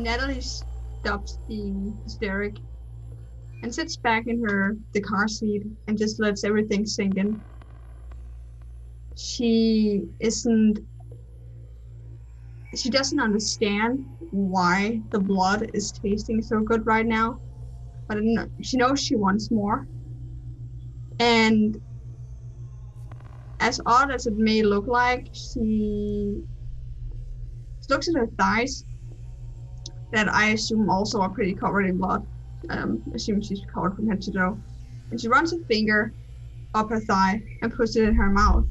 Natalie stops being hysteric and sits back in the car seat and just lets everything sink in. She doesn't understand why the blood is tasting so good right now, but she knows she wants more. And as odd as it may look like, she looks at her thighs, that I assume also are pretty covered in blood. Assume she's covered from head to toe. And she runs a finger up her thigh and puts it in her mouth.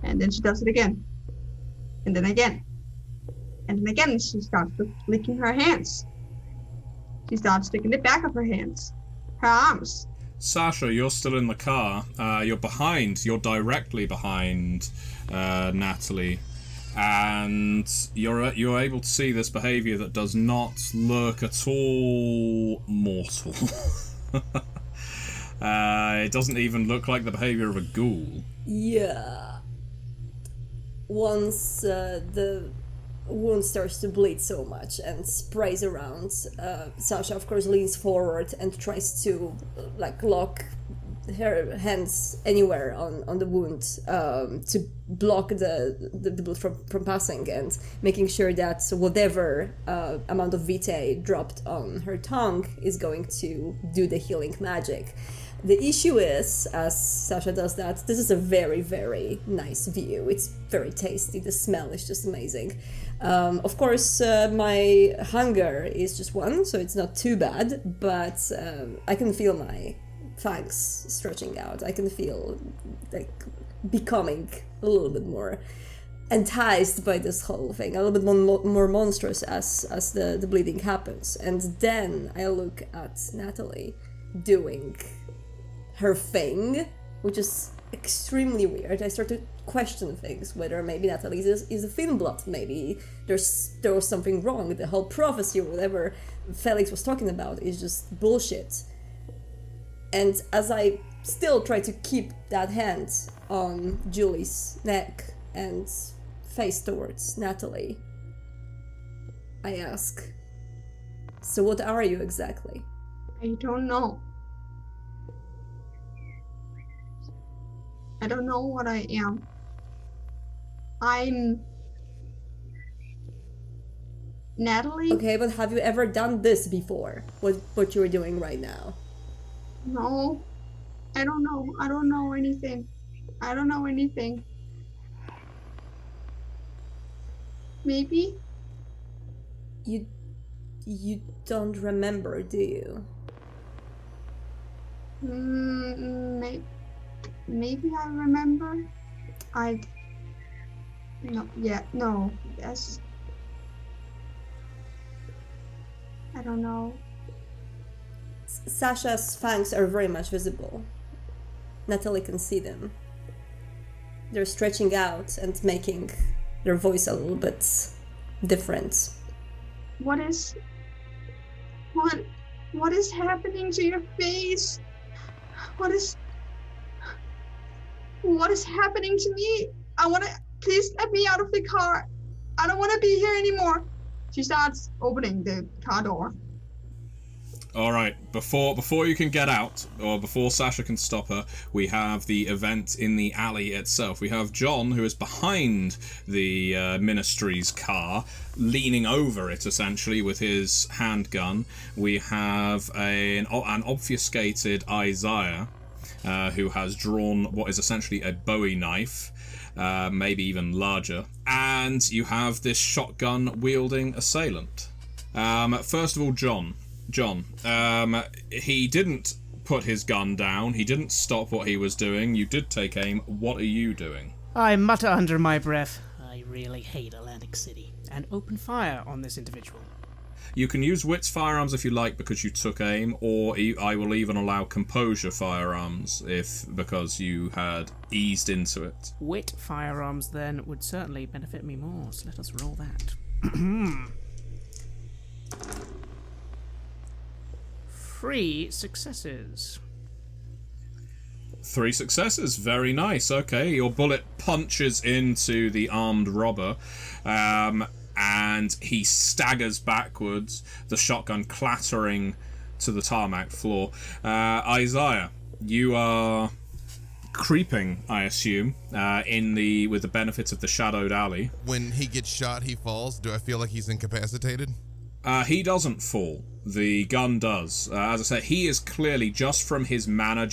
And then she does it again. And then again. And then again she starts licking her hands. She starts sticking the back of her hands. Her arms. Sasha, you're still in the car. You're directly behind Natalie. And you're able to see this behaviour that does not look at all mortal. It doesn't even look like the behaviour of a ghoul. Yeah. Once the wound starts to bleed so much and sprays around, Sasha of course leans forward and tries to lock her hands anywhere on the wound to block the blood from passing, and making sure that whatever amount of vitae dropped on her tongue is going to do the healing magic. The issue is, as Sasha does that, this is a very, very nice view. It's very tasty. The smell is just amazing. Of course, my hunger is just 1, so it's not too bad, but I can feel my fangs stretching out. I can feel becoming a little bit more enticed by this whole thing, a little bit more monstrous as the bleeding happens. And then I look at Natalie doing her thing, which is extremely weird. I start to question things, whether maybe Natalie is a thin blood, maybe there was something wrong. The whole prophecy or whatever Felix was talking about is just bullshit. And as I still try to keep that hand on Julie's neck and face towards Natalie, I ask, so what are you exactly? I don't know. I don't know what I am. I'm Natalie? Okay, but have you ever done this before? What you're doing right now? No. I don't know. I don't know anything. I don't know anything. Maybe? You don't remember, do you? Maybe I remember. No, yes. I don't know. Sasha's fangs are very much visible. Natalie can see them. They're stretching out and making their voice a little bit different. What is happening to your face? What is happening to me? Please let me out of the car. I don't want to be here anymore. She starts opening the car door. All right, before you can get out, or before Sasha can stop her, we have the event in the alley itself. We have John, who is behind the ministry's car, leaning over it, essentially, with his handgun. We have an obfuscated Isaiah, who has drawn what is essentially a Bowie knife, maybe even larger. And you have this shotgun-wielding assailant. First of all, John, he didn't put his gun down. He didn't stop what he was doing. You did take aim. What are you doing? I mutter under my breath, I really hate Atlantic City, and open fire on this individual. You can use Wits firearms if you like because you took aim, or I will even allow Composure firearms because you had eased into it. Wit firearms, then, would certainly benefit me more, so let us roll that. 3 successes. 3 successes, very nice. Okay, your bullet punches into the armed robber. and he staggers backwards, the shotgun clattering to the tarmac floor. Isaiah, you are creeping, I assume, with the benefit of the shadowed alley. When he gets shot, he falls. Do I feel like he's incapacitated? He doesn't fall. The gun does. As I said, he is clearly, just from his manner,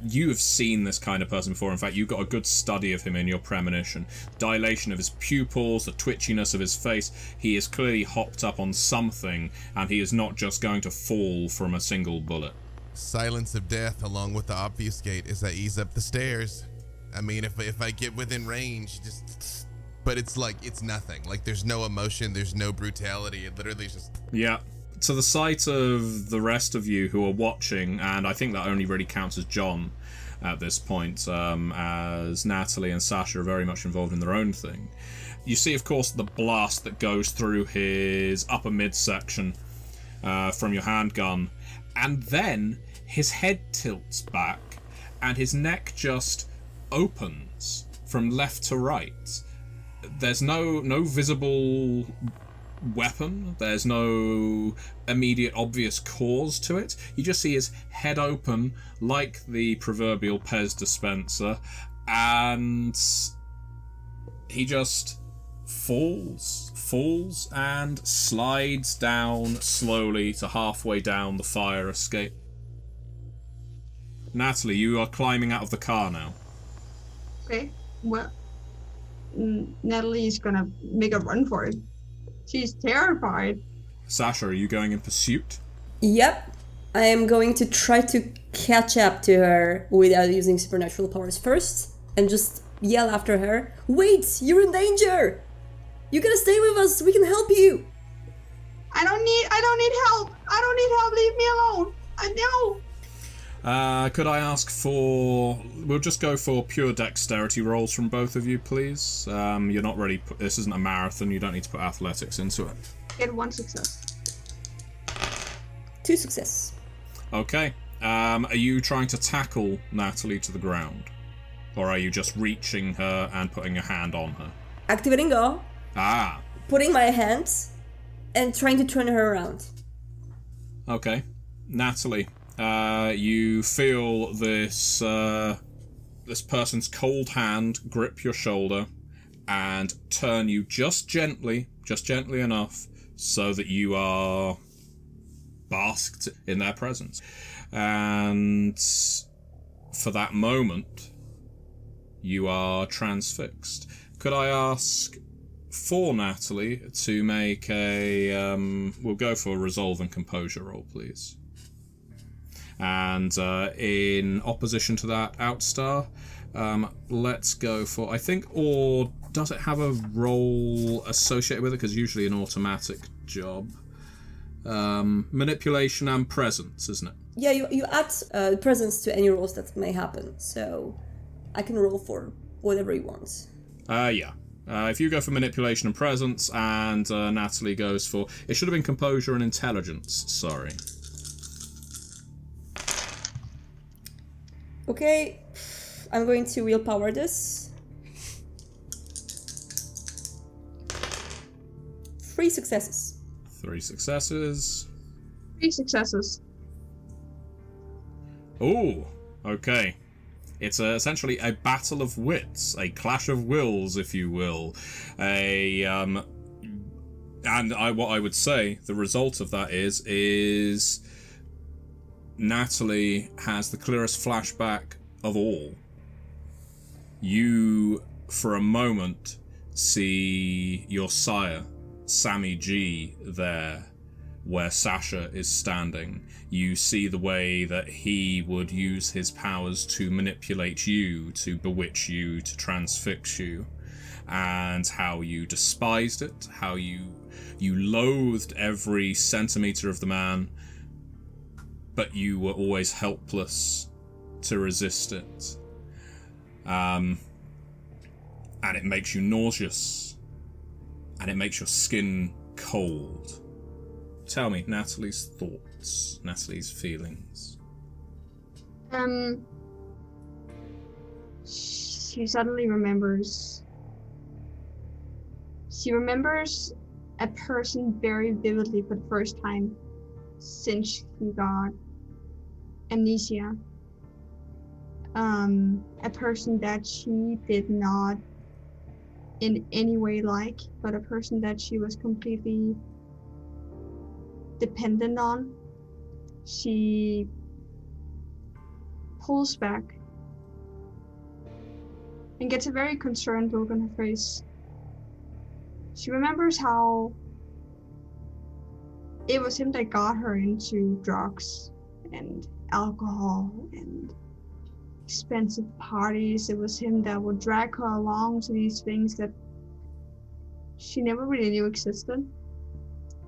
you have seen this kind of person before. In fact, you've got a good study of him in your premonition. Dilation of his pupils, the twitchiness of his face. He is clearly hopped up on something, and he is not just going to fall from a single bullet. Silence of death, along with the obfuscate, as I ease up the stairs. I mean, if I get within range, just... But it's like, it's nothing. Like, there's no emotion, there's no brutality. It literally is just... Yeah. To the sight of the rest of you who are watching, and I think that only really counts as John at this point, as Natalie and Sasha are very much involved in their own thing. You see, of course, the blast that goes through his upper midsection from your handgun, and then his head tilts back, and his neck just opens from left to right. There's no visible weapon. There's no immediate obvious cause to it. You just see his head open like the proverbial Pez dispenser, and he just falls and slides down slowly to halfway down the fire escape. Natalie, you are climbing out of the car now. Okay, well, Natalie is gonna make a run for it. She's terrified. Sasha, are you going in pursuit? Yep. I am going to try to catch up to her without using supernatural powers first, and just yell after her, "Wait, you're in danger! You gotta stay with us, we can help you!" I don't need help! Leave me alone! No! Could I ask for... We'll just go for pure dexterity rolls from both of you, please. You're not really... This isn't a marathon, you don't need to put athletics into it. Get 1 success. 2 success. Okay. Are you trying to tackle Natalie to the ground? Or are you just reaching her and putting a hand on her? Activating go. Ah. Putting my hands and trying to turn her around. Okay. Natalie, you feel this person's cold hand grip your shoulder and turn you just gently enough so that you are basked in their presence. And for that moment, you are transfixed. Could I ask for Natalie to make a... we'll go for a resolve and composure roll, please. And in opposition to that, Outstar, let's go for, I think, or does it have a roll associated with it? Because usually an automatic job. Manipulation and presence, isn't it? Yeah, you add presence to any rolls that may happen, so I can roll for whatever you want. Yeah. If you go for manipulation and presence, and Natalie goes for... It should have been composure and intelligence, sorry. Okay, I'm going to willpower this. 3 successes. 3 successes. 3 successes. Ooh, okay. It's essentially a battle of wits, a clash of wills, if you will. What I would say the result of that is Natalie has the clearest flashback of all. You, for a moment, see your sire, Sammy G, there, where Sasha is standing. You see the way that he would use his powers to manipulate you, to bewitch you, to transfix you, and how you despised it, how you loathed every centimetre of the man, but you were always helpless to resist it. And it makes you nauseous, and it makes your skin cold. Tell me, Natalie's thoughts, Natalie's feelings. She suddenly remembers She remembers a person very vividly for the first time since she got amnesia. A person that she did not in any way like, but a person that she was completely dependent on. She pulls back and gets a very concerned look on her face. She remembers how it was him that got her into drugs and alcohol and expensive parties. It was him that would drag her along to these things that she never really knew existed.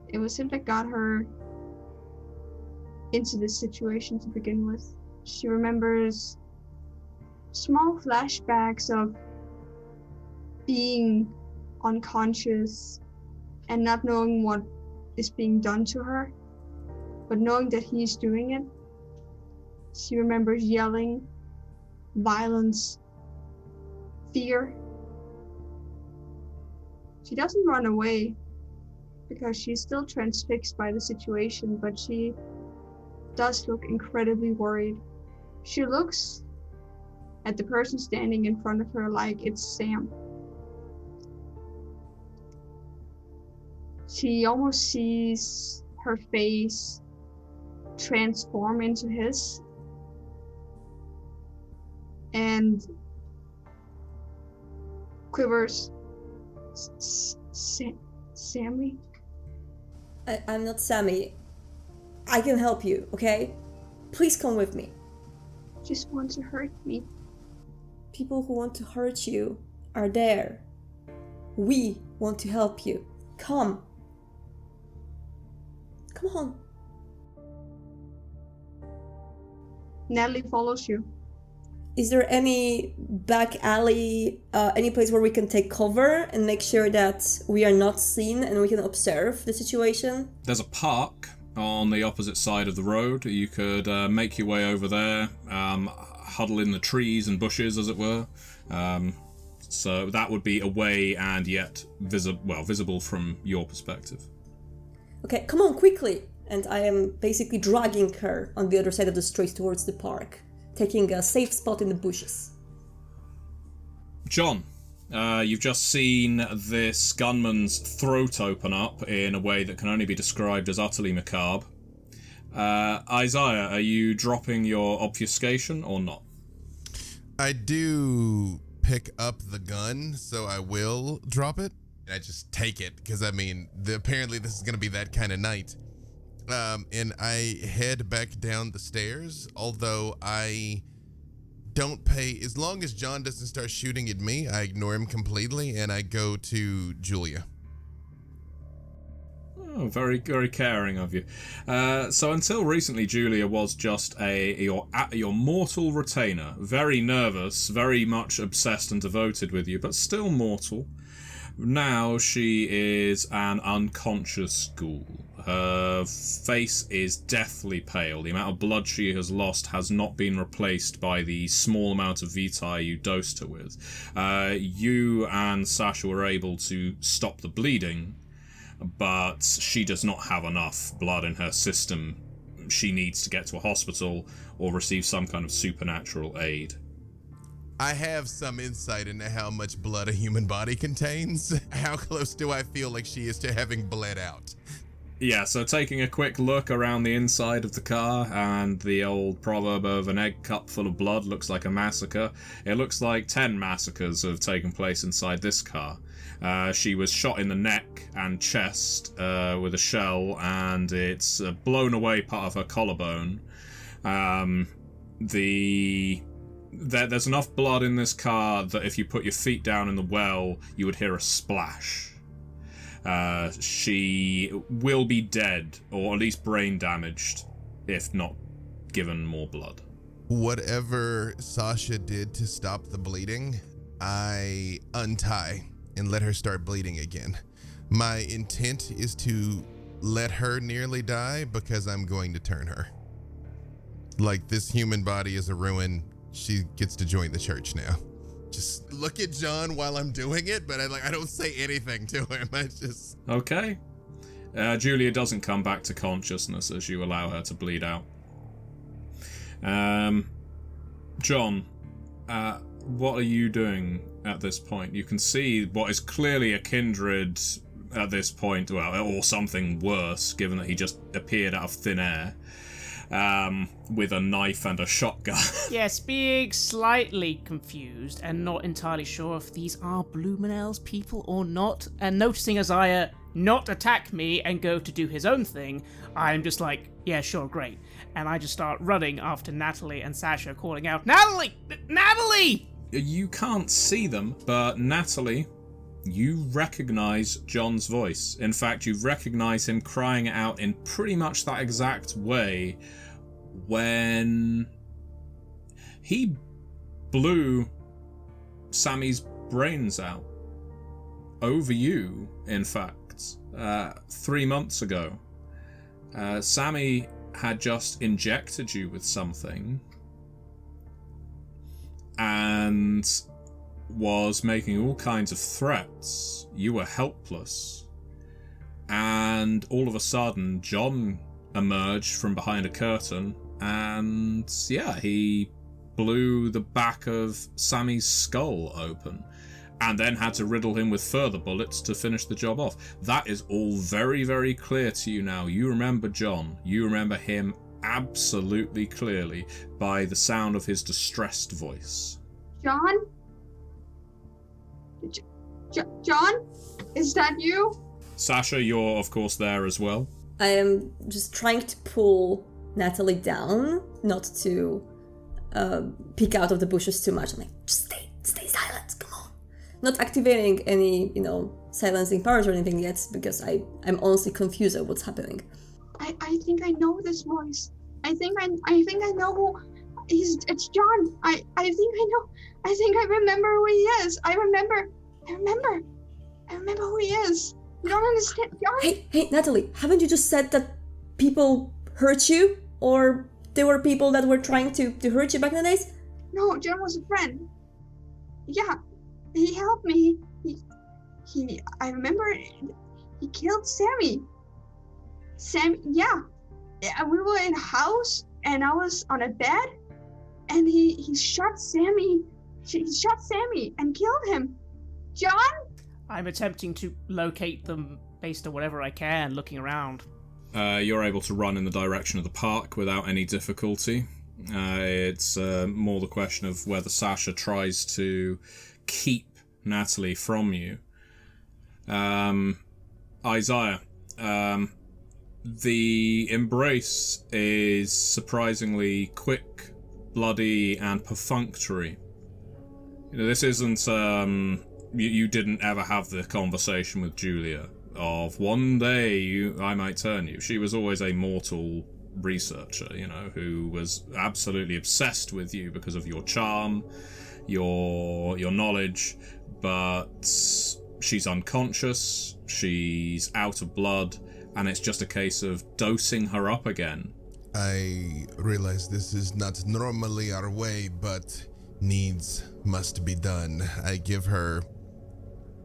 It was him that got her into this situation to begin with. She remembers small flashbacks of being unconscious and not knowing what is being done to her, but knowing that he's doing it. She remembers yelling, violence, fear. She doesn't run away because she's still transfixed by the situation, but she does look incredibly worried. She looks at the person standing in front of her like it's Sam. She almost sees her face transform into his, and quivers. Sammy? I'm not Sammy. I can help you, okay? Please come with me. Just want to hurt me. People who want to hurt you are there. We want to help you. Come. Come on. Natalie follows you. Is there any back alley, any place where we can take cover and make sure that we are not seen and we can observe the situation? There's a park on the opposite side of the road. You could make your way over there, huddle in the trees and bushes, as it were. So that would be away and yet visible from your perspective. Okay, come on, quickly! And I am basically dragging her on the other side of the street towards the park, taking a safe spot in the bushes. John, you've just seen this gunman's throat open up in a way that can only be described as utterly macabre. Isaiah, are you dropping your obfuscation or not? I do pick up the gun, so I will drop it. I just take it, because, I mean, apparently this is going to be that kind of night. And I head back down the stairs, although I don't pay. As long as John doesn't start shooting at me, I ignore him completely, and I go to Julia. Oh, very, very caring of you. So until recently, Julia was just your mortal retainer. Very nervous, very much obsessed and devoted with you, but still mortal. Now she is an unconscious ghoul. Her face is deathly pale. The amount of blood she has lost has not been replaced by the small amount of vitae you dosed her with. You and Sasha were able to stop the bleeding, but she does not have enough blood in her system. She needs to get to a hospital or receive some kind of supernatural aid. I have some insight into how much blood a human body contains. How close do I feel like she is to having bled out? Yeah, so taking a quick look around the inside of the car, and the old proverb of an egg cup full of blood looks like a massacre. It looks like 10 massacres have taken place inside this car. She was shot in the neck and chest with a shell, and it's blown away part of her collarbone. There's enough blood in this car that if you put your feet down in the well, you would hear a splash. She will be dead, or at least brain damaged, if not given more blood. Whatever Sasha did to stop the bleeding, I untie and let her start bleeding again. My intent is to let her nearly die because I'm going to turn her. Like, this human body is a ruin. She gets to join the church now. just look at John while I'm doing it, but I don't say anything to him. I just... Okay. Julia doesn't come back to consciousness as you allow her to bleed out. John, what are you doing at this point? You can see what is clearly a kindred at this point, well, or something worse, given that he just appeared out of thin air, with a knife and a shotgun. Yes, being slightly confused and not entirely sure if these are Blumenel's people or not, and noticing Isaiah not attack me and go to do his own thing, I'm just like, yeah, sure, great. And I just start running after Natalie and Sasha, calling out, Natalie! Natalie! You can't see them, but Natalie, you recognize John's voice. In fact, you recognize him crying it out in pretty much that exact way when he blew Sammy's brains out. Over you, in fact. 3 months ago. Sammy had just injected you with something and was making all kinds of threats. You were helpless. And all of a sudden, John emerged from behind a curtain and, yeah, he blew the back of Sammy's skull open and then had to riddle him with further bullets to finish the job off. That is all very, very clear to you now. You remember John. You remember him absolutely clearly by the sound of his distressed voice. John? John? Is that you? Sasha, you're of course there as well. I am just trying to pull Natalie down, not to peek out of the bushes too much. I'm like, just stay silent, come on. Not activating any, silencing powers or anything yet, because I'm honestly confused at what's happening. I think I know this voice. I think I know who it's John. I think I know. I think I remember who he is. I remember who he is. You don't understand, John? Hey, Natalie, haven't you just said that people hurt you? Or there were people that were trying to hurt you back in the days? No, John was a friend. Yeah, he helped me. I remember he killed Sammy. Yeah. We were in a house and I was on a bed and he shot Sammy. He shot Sammy and killed him. John? I'm attempting to locate them based on whatever I can, looking around. You're able to run in the direction of the park without any difficulty. It's more the question of whether Sasha tries to keep Natalie from you. Isaiah, the embrace is surprisingly quick, bloody, and perfunctory. This isn't, you didn't ever have the conversation with Julia of one day I might turn you. She was always a mortal researcher, who was absolutely obsessed with you because of your charm, your knowledge, but she's unconscious, she's out of blood, and it's just a case of dosing her up again. I realize this is not normally our way, but needs must be done. I give her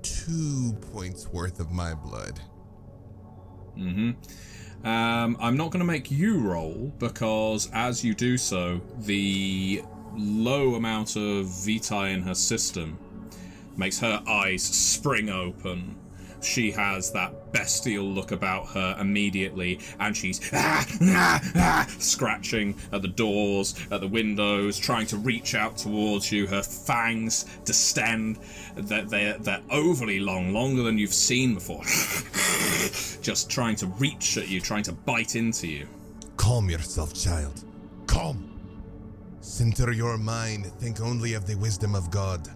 2 points worth of my blood. I'm not going to make you roll, because as you do so, the low amount of vitae in her system makes her eyes spring open. She has that bestial look about her immediately, and she's scratching at the doors, at the windows, trying to reach out towards you. Her fangs distend. They're overly long, longer than you've seen before. Just trying to reach at you, trying to bite into you. Calm yourself, child. Calm. Center your mind. Think only of the wisdom of God.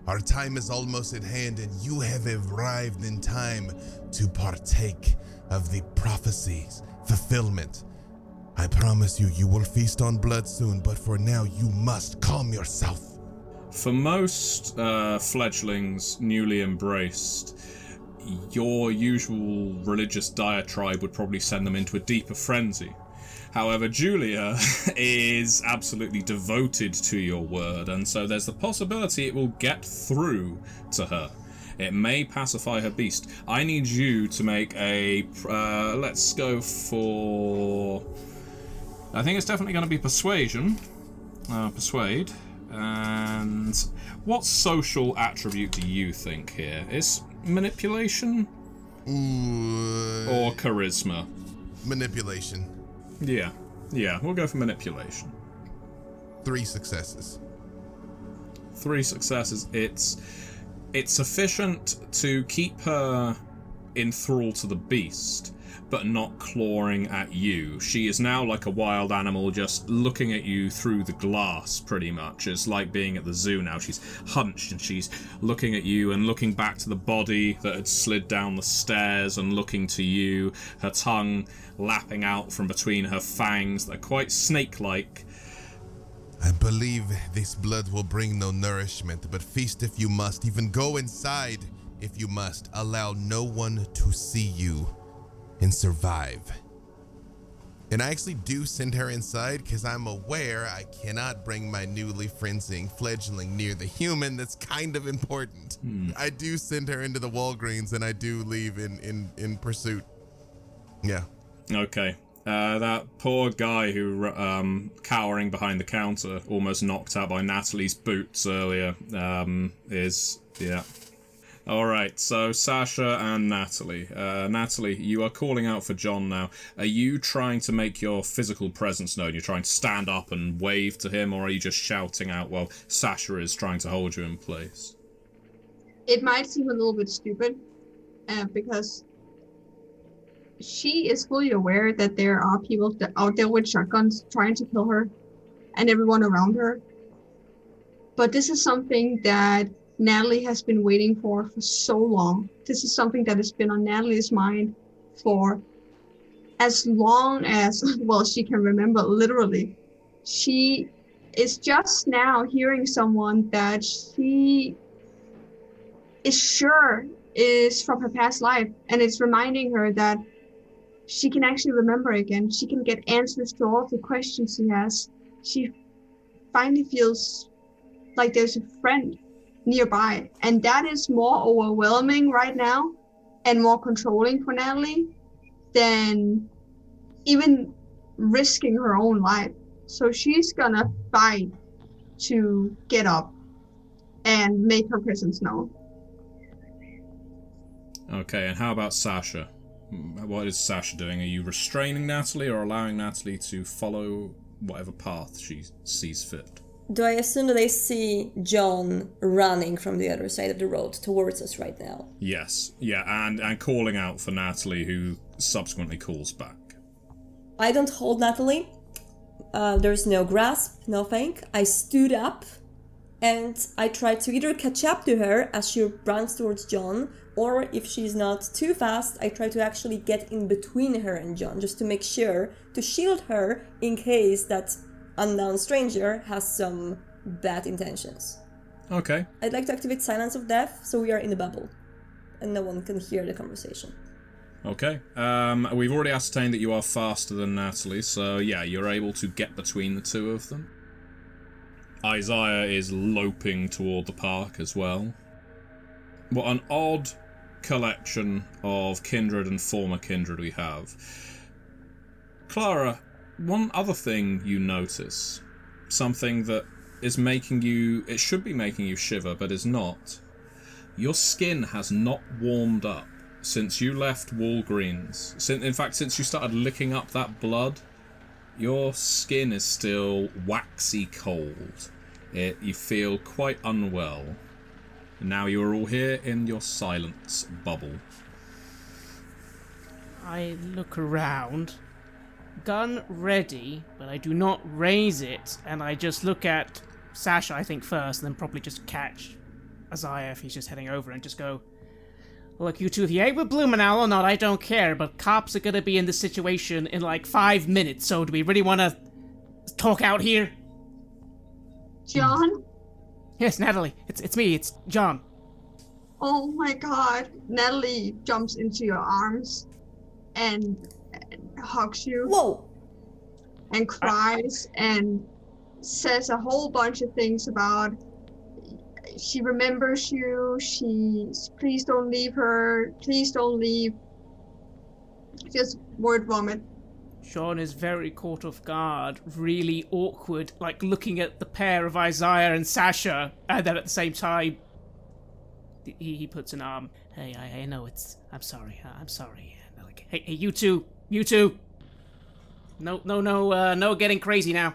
Our time is almost at hand, and you have arrived in time to partake of the prophecy's fulfillment. I promise you, you will feast on blood soon, but for now, you must calm yourself. For most fledglings newly embraced, your usual religious diatribe would probably send them into a deeper frenzy. However, Julia is absolutely devoted to your word, and so there's the possibility it will get through to her. It may pacify her beast. I need you to make a... let's go for... I think it's definitely going to be persuasion. Persuade. And what social attribute do you think here? Is manipulation? Or charisma? Manipulation. Yeah, we'll go for manipulation. 3 successes. 3 successes. It's sufficient to keep her in thrall to the beast, but not clawing at you. She is now like a wild animal, just looking at you through the glass, pretty much. It's like being at the zoo now. She's hunched and she's looking at you and looking back to the body that had slid down the stairs and looking to you, her tongue lapping out from between her fangs that are quite snake-like. I believe this blood will bring no nourishment, but feast if you must, even go inside if you must. Allow no one to see you and survive. And I actually do send her inside because I'm aware I cannot bring my newly fledgling near the human. That's kind of important. I do send her into the Walgreens and I do leave in pursuit. Yeah. Okay. That poor guy who, cowering behind the counter, almost knocked out by Natalie's boots earlier, yeah. Alright, so Sasha and Natalie. Natalie, you are calling out for John now. Are you trying to make your physical presence known? You're trying to stand up and wave to him, or are you just shouting out while Sasha is trying to hold you in place? It might seem a little bit stupid, because she is fully aware that there are people out there with shotguns trying to kill her and everyone around her. But this is something that Natalie has been waiting for so long. This is something that has been on Natalie's mind for as long as, well, she can remember, literally. She is just now hearing someone that she is sure is from her past life, and it's reminding her that she can actually remember again. She can get answers to all of the questions she has. She finally feels like there's a friend nearby, and that is more overwhelming right now and more controlling for Natalie than even risking her own life. So she's gonna fight to get up and make her presence known. Okay, and how about Sasha? What is Sasha doing? Are you restraining Natalie or allowing Natalie to follow whatever path she sees fit? Do I assume that I see John running from the other side of the road towards us right now? Yes, yeah, and calling out for Natalie, who subsequently calls back. I don't hold Natalie. There's no grasp, nothing. I stood up and I try to either catch up to her as she runs towards John, or if she's not too fast, I try to actually get in between her and John, just to make sure to shield her in case that unknown stranger has some bad intentions. Okay. I'd like to activate Silence of Death, so we are in a bubble and no one can hear the conversation. Okay. We've already ascertained that you are faster than Natalie, so yeah, you're able to get between the two of them. Isaiah is loping toward the park as well. What an odd collection of kindred and former kindred we have. Clara, one other thing you notice, something that is making you, it should be making you shiver, but is not. Your skin has not warmed up since you left Walgreens. Since you started licking up that blood, your skin is still waxy cold. You feel quite unwell. Now you are all here in your silence bubble. I look around, gun ready, but I do not raise it, and I just look at Sasha, I think, first, and then probably just catch Isaiah if he's just heading over, and just go, look, you two, if you ain't with Blumenau or not, I don't care, but cops are gonna be in this situation in like 5 minutes, so do we really want to talk out here? John? Yes, Natalie, it's me, it's John. Oh my god. Natalie jumps into your arms and hugs you. Whoa! and cries and says a whole bunch of things about she remembers you, please don't leave her, please don't leave. Just word vomit. Sean is very caught off guard, really awkward, like looking at the pair of Isaiah and Sasha, and then at the same time, he puts an arm. Hey, I know I'm sorry. I'm sorry. And like, hey, you two. No, getting crazy now.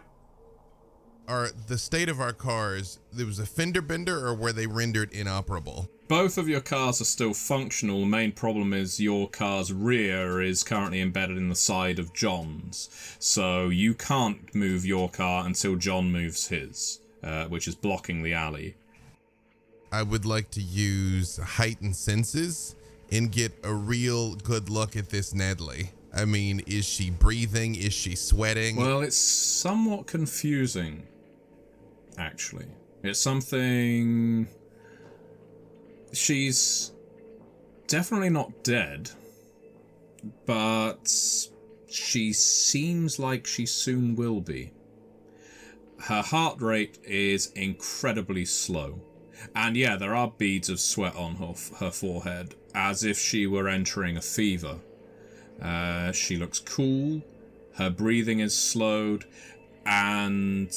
Are the state of our cars, there was a fender bender, or were they rendered inoperable? Both of your cars are still functional. The main problem is your car's rear is currently embedded in the side of John's. So you can't move your car until John moves his, which is blocking the alley. I would like to use heightened senses and get a real good look at this Natalie. I mean, is she breathing? Is she sweating? Well, it's somewhat confusing, actually. It's something... She's definitely not dead, but she seems like she soon will be. Her heart rate is incredibly slow. And yeah, there are beads of sweat on her forehead, as if she were entering a fever. She looks cool, her breathing is slowed, and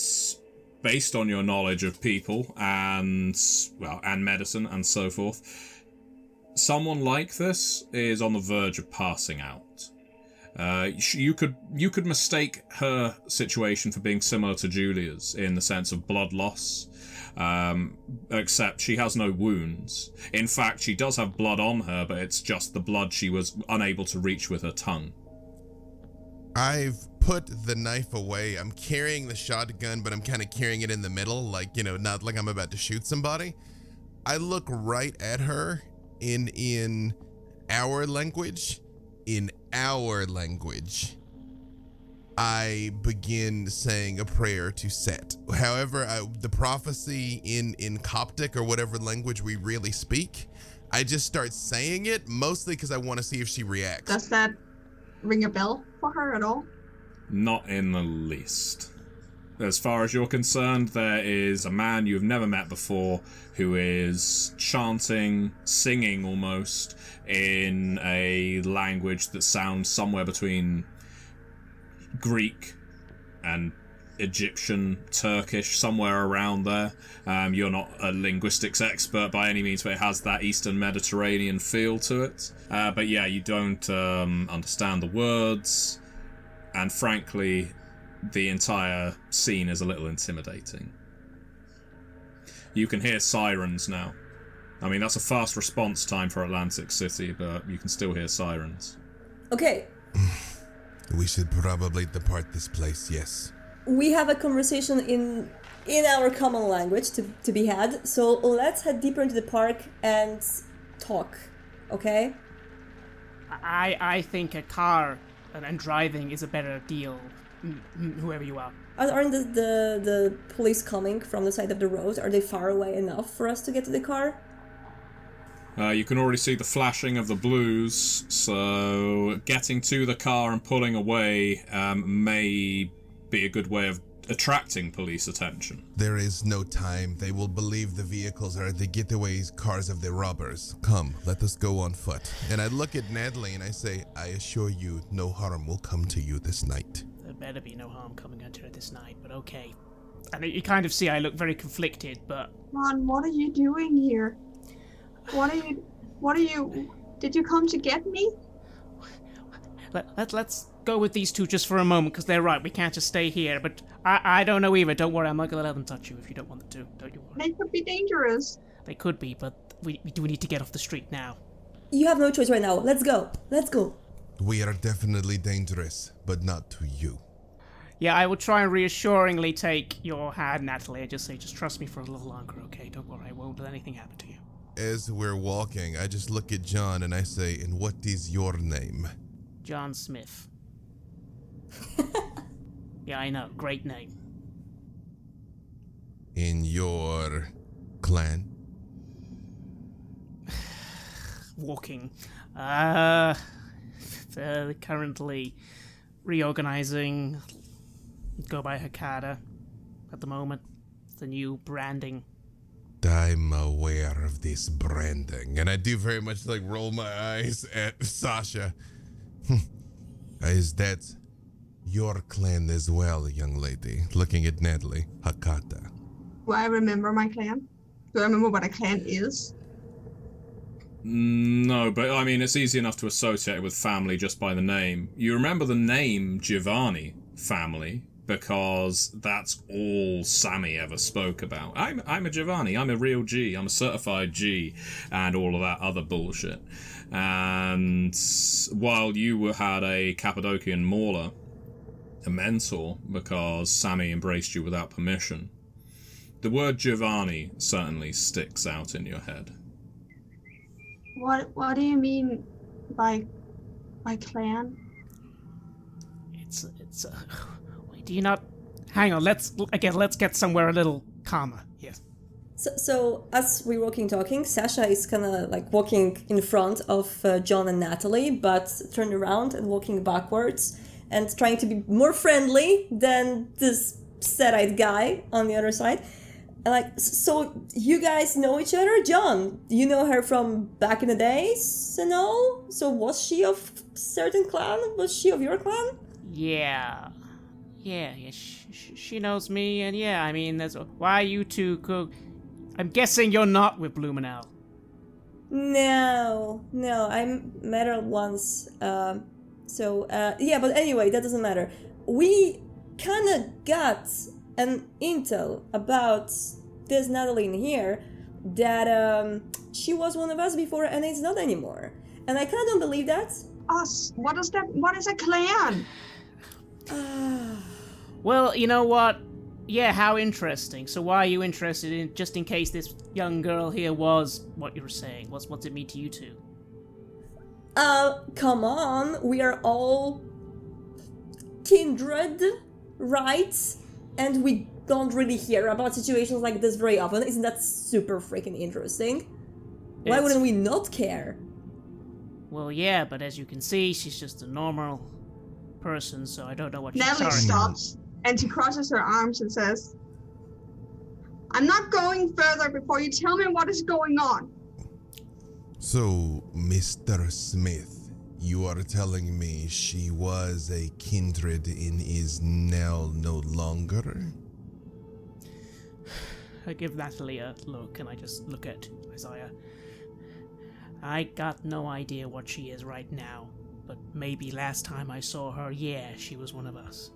based on your knowledge of people and medicine and so forth, someone like this is on the verge of passing out. You could mistake her situation for being similar to Julia's in the sense of blood loss, except she has no wounds. In fact, she does have blood on her, but it's just the blood she was unable to reach with her tongue. I've put the knife away. I'm carrying the shotgun, but I'm kind of carrying it in the middle, like, not like I'm about to shoot somebody. I look right at her in our language. In our language, I begin saying a prayer to Set. However, the prophecy in Coptic or whatever language we really speak, I just start saying it, mostly because I want to see if she reacts. Does that ring a bell for her at all? Not in the least. As far as you're concerned, there is a man you've never met before who is chanting, singing almost, in a language that sounds somewhere between Greek and Egyptian, Turkish, somewhere around there. You're not a linguistics expert by any means, but it has that Eastern Mediterranean feel to it. But yeah, you don't understand the words, and frankly, the entire scene is a little intimidating. You can hear sirens now. I mean, that's a fast response time for Atlantic City, but you can still hear sirens. Okay. We should probably depart this place, yes. We have a conversation in our common language to be had, so let's head deeper into the park and talk, okay? I think a car and driving is a better deal, whoever you are. Aren't the police coming from the side of the road? Are they far away enough for us to get to the car? You can already see the flashing of the blues, so getting to the car and pulling away may be a good way of attracting police attention. There is no time. They will believe the vehicles are the getaway cars of the robbers. Come, let us go on foot. And I look at Natalie and I say, I assure you, no harm will come to you this night. There better be no harm coming unto her this night, but okay. And you kind of see I look very conflicted, but... Ron, what are you doing here? Did you come to get me? Let's go with these two just for a moment, because they're right, we can't just stay here, but I don't know either. Don't worry, I'm not going to let them touch you if you don't want them to. Don't you worry. They could be dangerous. They could be, but we need to get off the street now. You have no choice right now. Let's go. Let's go. We are definitely dangerous, but not to you. Yeah, I will try and reassuringly take your hand, Natalie, and just say, just trust me for a little longer, okay? Don't worry, I won't let anything happen to you. As we're walking, I just look at John and I say, and what is your name? John Smith. Yeah, I know. Great name. In your clan? Walking. They're currently reorganizing, go by Hakata at the moment. It's the new branding. I'm aware of this branding, and I do very much like roll my eyes at Sasha. Is that your clan as well, young lady? Looking at Natalie, Hakata. Do I remember my clan? Do I remember what a clan is? No, but I mean, it's easy enough to associate it with family just by the name. You remember the name Giovanni family because that's all Sammy ever spoke about. I'm a Giovanni, I'm a real G, I'm a certified G, and all of that other bullshit. And while you had a Cappadocian mauler, a mentor, because Sammy embraced you without permission, the word Giovanni certainly sticks out in your head. What do you mean by clan? It's wait, do you not... Hang on, let's get somewhere a little calmer. Yes. So as we're talking, Sasha is kind of like walking in front of John and Natalie, but turned around and walking backwards and trying to be more friendly than this sad-eyed guy on the other side. Like, so you guys know each other? John, you know her from back in the days and all? So was she of certain clan? Was she of your clan? Yeah, she knows me, and yeah, I mean, why you two I'm guessing you're not with Blumenau. No, I met her once, yeah, but anyway, that doesn't matter. We kinda got an intel about this Natalie in here that she was one of us before and it's not anymore. And I kinda don't believe that. Us? What is that? What is a clan? Well, you know what? Yeah, how interesting. So why are you interested in, just in case this young girl here was what you were saying? What's it mean to you two? Come on. We are all kindred, right? And we don't really hear about situations like this very often. Isn't that super freaking interesting? Why wouldn't we not care? Well, yeah, but as you can see, she's just a normal person, so I don't know what she's Natalie sorry. stops and she crosses her arms and says, I'm not going further before you tell me what is going on. So, Mr. Smith, you are telling me she was a kindred and is now no longer? I give Natalie a look, and I just look at Isaiah. I got no idea what she is right now, but maybe last time I saw her, yeah, she was one of us.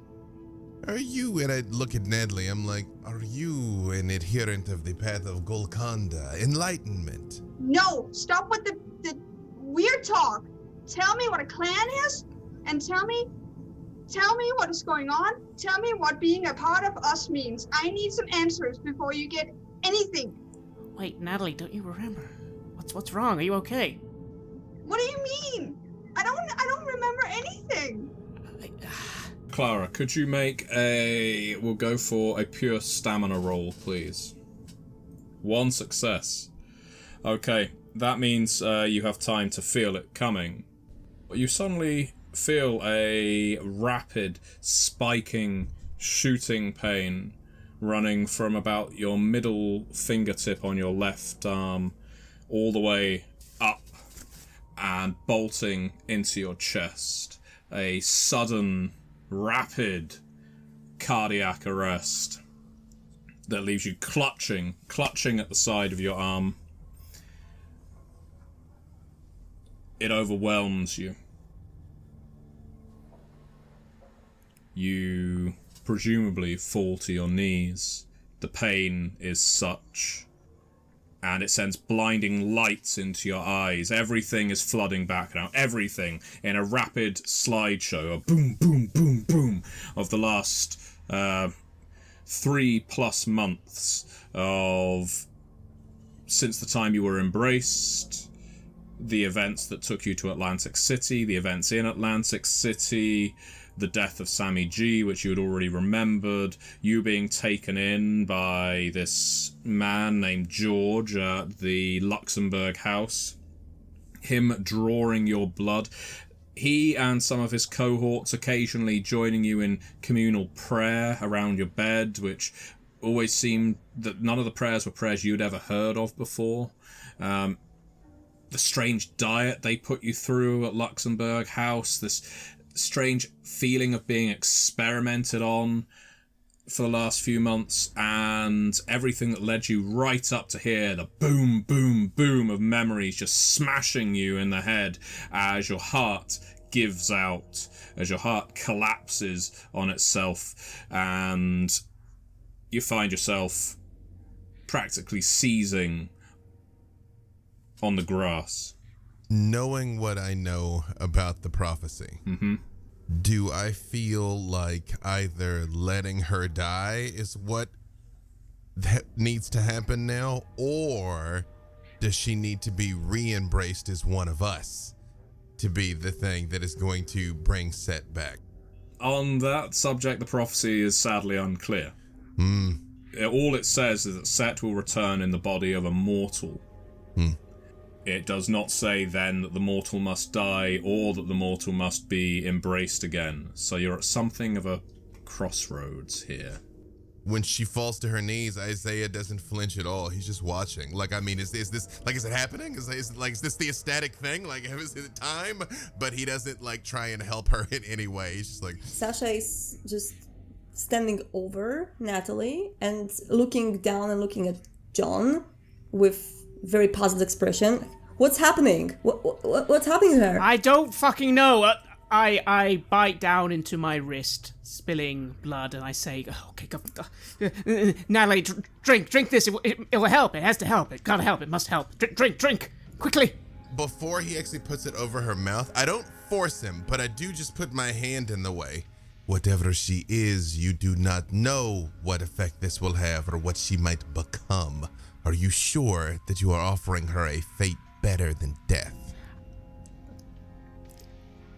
Are you, and I look at Natalie, I'm like, are you an adherent of the path of Golconda, enlightenment? No, stop with the weird talk. Tell me what a clan is, and tell me what is going on. Tell me what being a part of us means. I need some answers before you get anything. Wait, Natalie, don't you remember? What's wrong? Are you okay? What do you mean? I don't remember anything. Clara, could you make we'll go for a pure stamina roll, please. 1 success. Okay, that means you have time to feel it coming. You suddenly feel a rapid, spiking, shooting pain running from about your middle fingertip on your left arm all the way up and bolting into your chest. A sudden, rapid cardiac arrest that leaves you clutching at the side of your arm. It overwhelms you. You presumably fall to your knees. The pain is such, and it sends blinding lights into your eyes. Everything is flooding back now. Everything in a rapid slideshow, a boom, boom, boom, boom, of the last 3+ months of since the time you were embraced, the events that took you to Atlantic City, the events in Atlantic City, the death of Sammy G, which you had already remembered, you being taken in by this man named George at the Luxembourg house, him drawing your blood. he and some of his cohorts occasionally joining you in communal prayer around your bed, which always seemed that none of the prayers were prayers you'd ever heard of before. The strange diet they put you through at Luxembourg House, this strange feeling of being experimented on for the last few months, and everything that led you right up to here, the boom, boom, boom of memories just smashing you in the head as your heart gives out, as your heart collapses on itself, and you find yourself practically seizing on the grass. Knowing what I know about the prophecy, do I feel like either letting her die is what that needs to happen now, or does she need to be re-embraced as one of us to be the thing that is going to bring Set back? On that subject, the prophecy is sadly unclear. All it says is that Set will return in the body of a mortal. It does not say then that the mortal must die or that the mortal must be embraced again. So you're at something of a crossroads here. When she falls to her knees, Isaiah doesn't flinch at all. He's just watching. Like, I mean, is this like, is it happening? Is this the ecstatic thing? Like, is it time? But he doesn't like try and help her in any way. He's just like, Sasha is just standing over Natalie and looking down and looking at John with very positive expression. What's happening? What's happening to her? I don't fucking know. I bite down into my wrist, spilling blood, and I say, okay, go, Natalie, drink this. It will help. It has to help. It gotta help. It must help. Drink, quickly. before he actually puts it over her mouth, I don't force him, but I do just put my hand in the way. Whatever she is, you do not know what effect this will have or what she might become. Are you sure that you are offering her a fate better than death?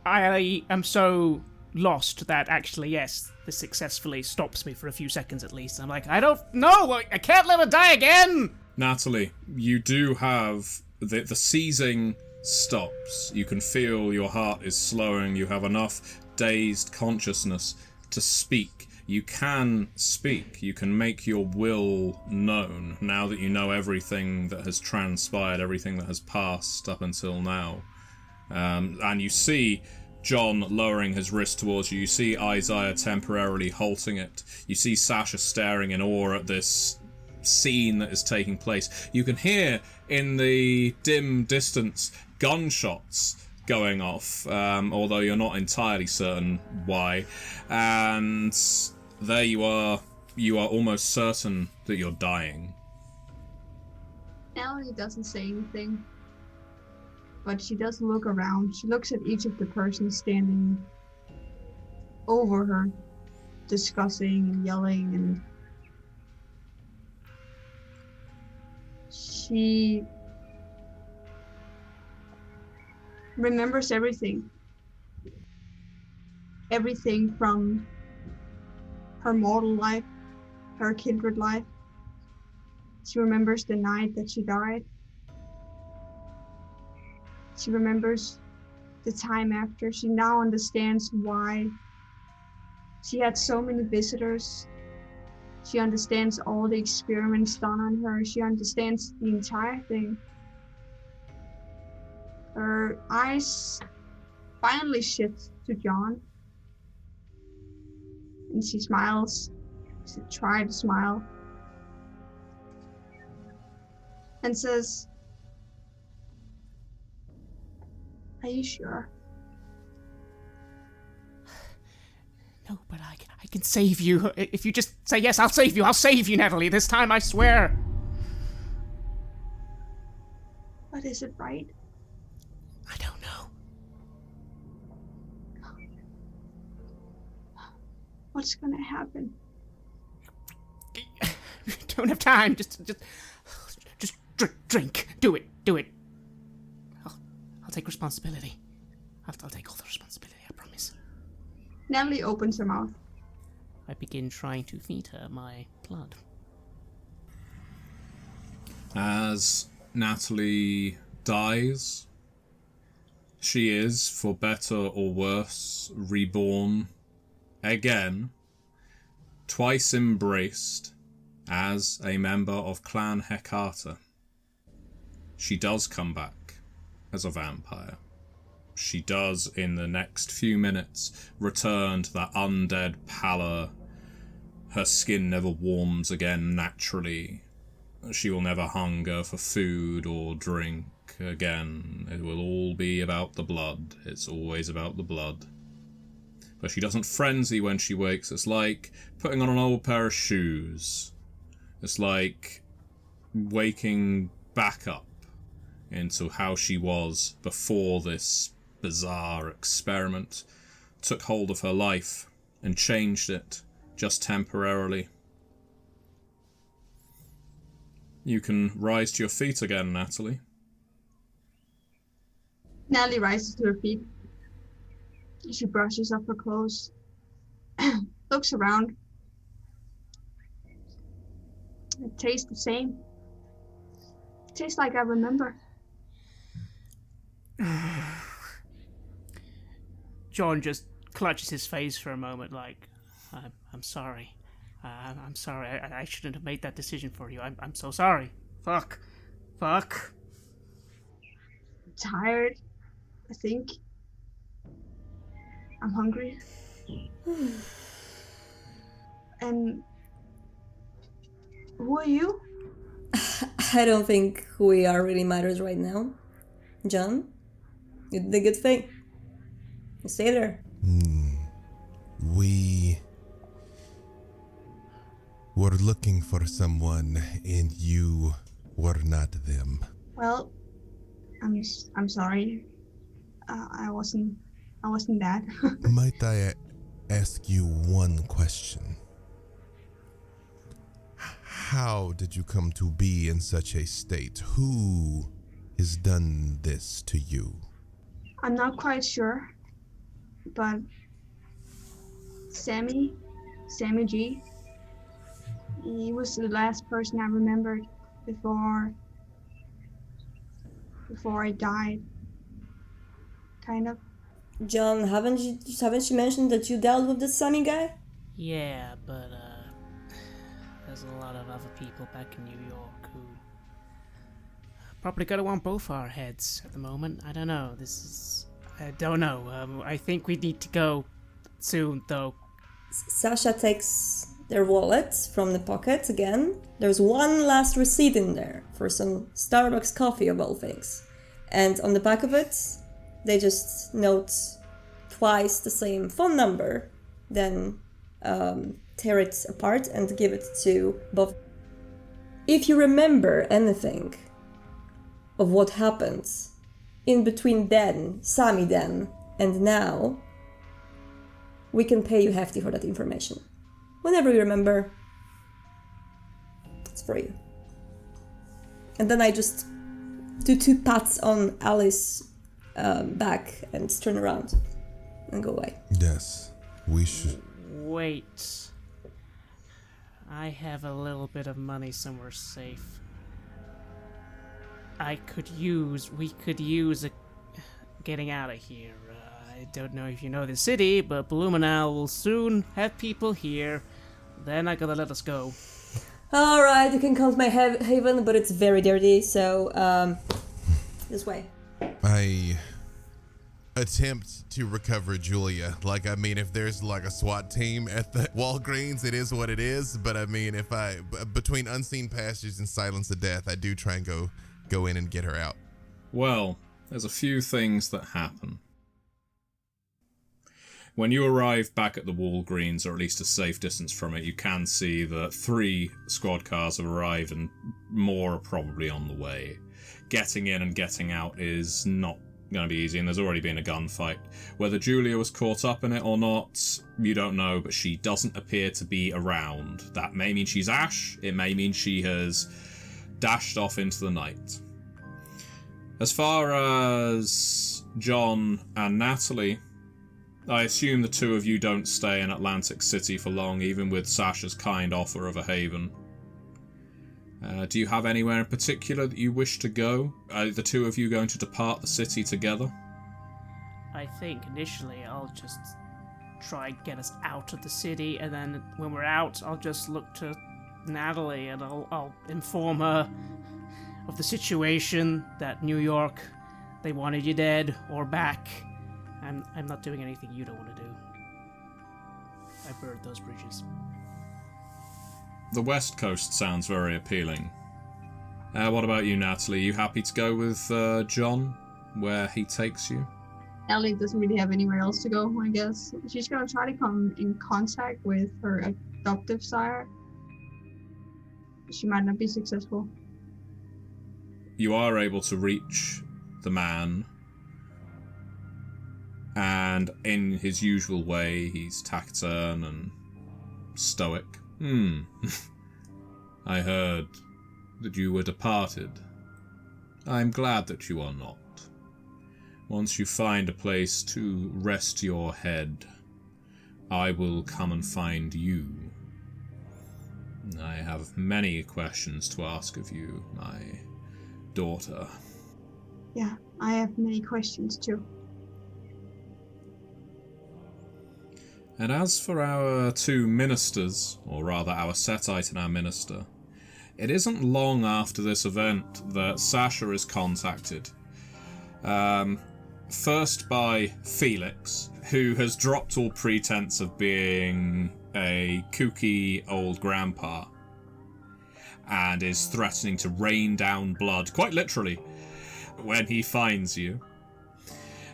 I am so lost that actually, yes, this successfully stops me for a few seconds at least. I'm like, I don't know, I can't let her die again! Natalie, you do have... The seizing stops. You can feel your heart is slowing. You have enough dazed consciousness to speak. You can speak. You can make your will known now that you know everything that has transpired, everything that has passed up until now. And you see John lowering his wrist towards you. You see Isaiah temporarily halting it. You see Sasha staring in awe at this scene that is taking place. You can hear in the dim distance gunshots going off, although you're not entirely certain why. And there you are almost certain that you're dying. Natalie doesn't say anything, but she does look around. She looks at each of the persons standing over her, discussing and yelling, and she remembers everything. Everything from her mortal life, her kindred life. She remembers the night that she died. She remembers the time after. She now understands why she had so many visitors. She understands all the experiments done on her. She understands the entire thing. Her eyes finally shift to John. And she smiles. She tries to smile. And says, "Are you sure?" No, but I can save you. If you just say yes, I'll save you. I'll save you, Natalie. This time, I swear. But is it right? I don't know. What's gonna happen? Don't have time. Just drink. Do it. I'll take responsibility. I'll take all the responsibility, I promise. Natalie opens her mouth. I begin trying to feed her my blood. As Natalie dies, She is, for better or worse, reborn again, twice embraced as a member of Clan Hecata. She does come back as a vampire. She does, in the next few minutes, return to that undead pallor. Her skin never warms again naturally. She will never hunger for food or drink again. It will all be about the blood. It's always about the blood. But she doesn't frenzy when she wakes. It's like putting on an old pair of shoes. It's like waking back up into how she was before this bizarre experiment took hold of her life and changed it just temporarily. You can rise to your feet again, Natalie. Natalie rises to her feet. She brushes off her clothes, looks around. It tastes the same. It tastes like I remember. John just clutches his face for a moment, like, I'm sorry. I'm sorry. I shouldn't have made that decision for you. I'm so sorry. Fuck. I'm tired, I think. I'm hungry. And who are you? I don't think who we are really matters right now. John, you did a good thing. You stay there. We were looking for someone, and you were not them. Well, I'm sorry. I wasn't that. Might I ask you one question? How did you come to be in such a state? Who has done this to you? I'm not quite sure, but Sammy G, he was the last person I remembered before I died. Kind of. John, haven't you mentioned that you dealt with the Sammy guy? Yeah, but there's a lot of other people back in New York who probably gotta want both our heads at the moment. I don't know. I don't know. I think we need to go soon, though. Sasha takes their wallet from the pocket again. There's one last receipt in there for some Starbucks coffee of all things. And on the back of it, they just note twice the same phone number, then tear it apart and give it to both. If you remember anything of what happened in between then, Sammy then, and now, we can pay you hefty for that information. Whenever you remember, it's for you. And then I just do 2 pats on Alice's back and turn around and go away. Yes, we should. Wait. I have a little bit of money somewhere safe. We could use getting out of here. I don't know if you know the city, but Blumenau will soon have people here. They're not gonna let us go. Alright, you can call it my haven, but it's very dirty, so, this way. I attempt to recover Julia. Like, I mean, if there's like a SWAT team at the Walgreens, it is what it is. But I mean, if between Unseen Pastures and Silence of Death, I do try and go in and get her out. Well, there's a few things that happen. When you arrive back at the Walgreens, or at least a safe distance from it, you can see that 3 squad cars have arrived and more are probably on the way. Getting in and getting out is not going to be easy, and there's already been a gunfight. Whether Julia was caught up in it or not, you don't know, but she doesn't appear to be around. That may mean she's Ash, it may mean she has dashed off into the night. As far as John and Natalie, I assume the 2 of you don't stay in Atlantic City for long, even with Sasha's kind offer of a haven. Do you have anywhere in particular that you wish to go? Are the 2 of you going to depart the city together? I think initially I'll just try and get us out of the city, and then when we're out, I'll just look to Natalie and I'll inform her of the situation, that New York, they wanted you dead or back. I'm not doing anything you don't want to do. I burned those bridges. The West Coast sounds very appealing. What about you, Natalie? You happy to go with John, where he takes you? Ellie doesn't really have anywhere else to go, I guess. She's gonna try to come in contact with her adoptive sire. She might not be successful. You are able to reach the man, and in his usual way, he's taciturn and stoic. I heard that you were departed. I'm glad that you are not. Once you find a place to rest your head, I will come and find you. I have many questions to ask of you, my daughter. Yeah, I have many questions too. And as for our two ministers, or rather our Setite and our minister, it isn't long after this event that Sasha is contacted. First by Felix, who has dropped all pretense of being a kooky old grandpa and is threatening to rain down blood, quite literally, when he finds you.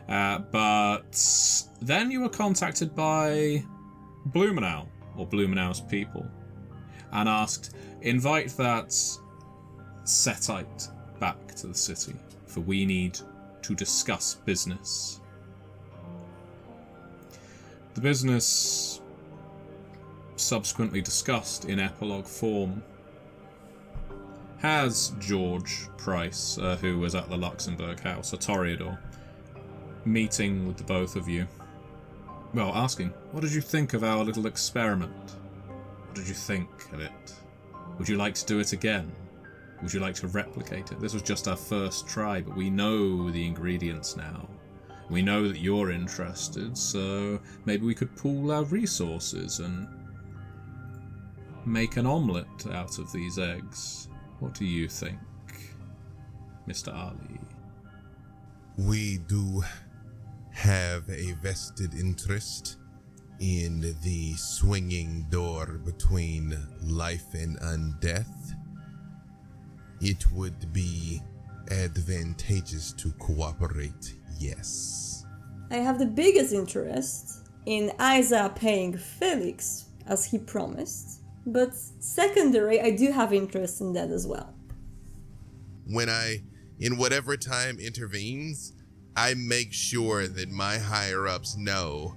But then you were contacted by Blumenau, or Blumenau's people, and asked, invite that Setite back to the city, for we need to discuss business. The business subsequently discussed in epilogue form has George Price, who was at the Luxembourg house, a Toreador, meeting with the both of you. Well, asking, what did you think of our little experiment? What did you think of it? Would you like to do it again? Would you like to replicate it? This was just our first try, but we know the ingredients now. We know that you're interested, so maybe we could pool our resources and make an omelette out of these eggs. What do you think, Mr. Ali? We do have a vested interest in the swinging door between life and undeath. It would be advantageous to cooperate, yes. I have the biggest interest in Isa paying Felix, as he promised. But secondary, I do have interest in that as well. When in whatever time intervenes, I make sure that my higher-ups know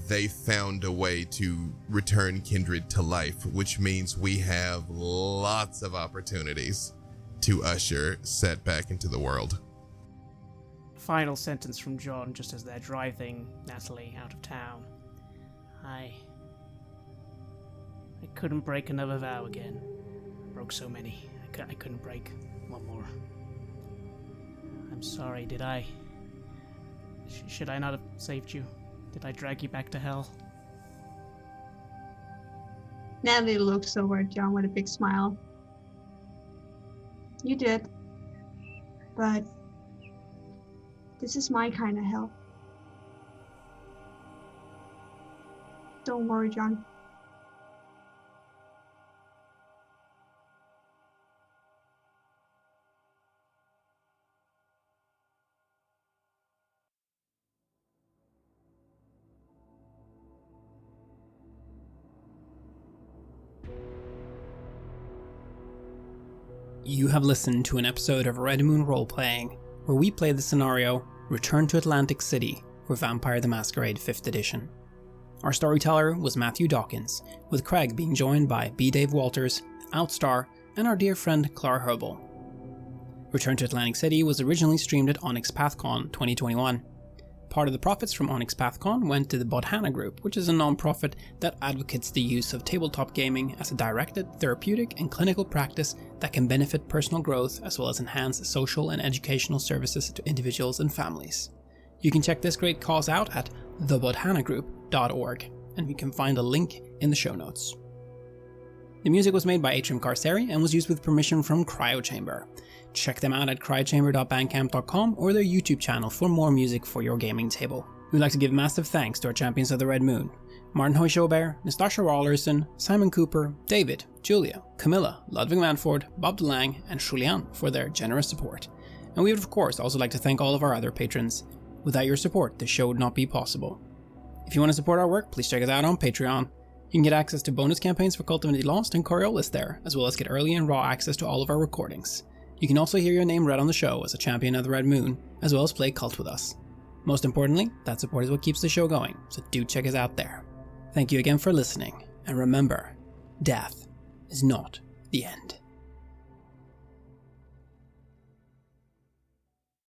they found a way to return Kindred to life, which means we have lots of opportunities to usher Set back into the world. Final sentence from John, just as they're driving Natalie out of town. I couldn't break another vow again. I broke so many. I couldn't break one more. I'm sorry, did I? Should I not have saved you? Did I drag you back to hell? Natalie looks over at John with a big smile. You did. But this is my kind of hell. Don't worry, John. You have listened to an episode of Red Moon Roleplaying, where we play the scenario Return to Atlantic City for Vampire the Masquerade 5th edition. Our storyteller was Matthew Dawkins, with Craig being joined by B. Dave Walters, Outstar, and our dear friend Clara Herbal. Return to Atlantic City was originally streamed at Onyx PathCon 2021. Part of the profits from Onyx PathCon went to the Bodhana Group, which is a non-profit that advocates the use of tabletop gaming as a directed, therapeutic, and clinical practice that can benefit personal growth as well as enhance social and educational services to individuals and families. You can check this great cause out at thebotanagroup.org, and you can find a link in the show notes. The music was made by Atrium Carceri and was used with permission from Cryochamber. Check them out at cryochamber.bandcamp.com or their YouTube channel for more music for your gaming table. We'd like to give massive thanks to our champions of the Red Moon: Martin Heuschober, Nastasia Raulerson, Simon Cooper, David, Julia, Camilla, Ludwig Manford, Bob Lange, and Julián for their generous support. And we would of course also like to thank all of our other patrons. Without your support, this show would not be possible. If you want to support our work, please check us out on Patreon. You can get access to bonus campaigns for Cult of Divinity Lost and Coriolis there, as well as get early and raw access to all of our recordings. You can also hear your name read on the show as a champion of the Red Moon, as well as play Cult with us. Most importantly, that support is what keeps the show going, so do check us out there. Thank you again for listening, and remember, death is not the end.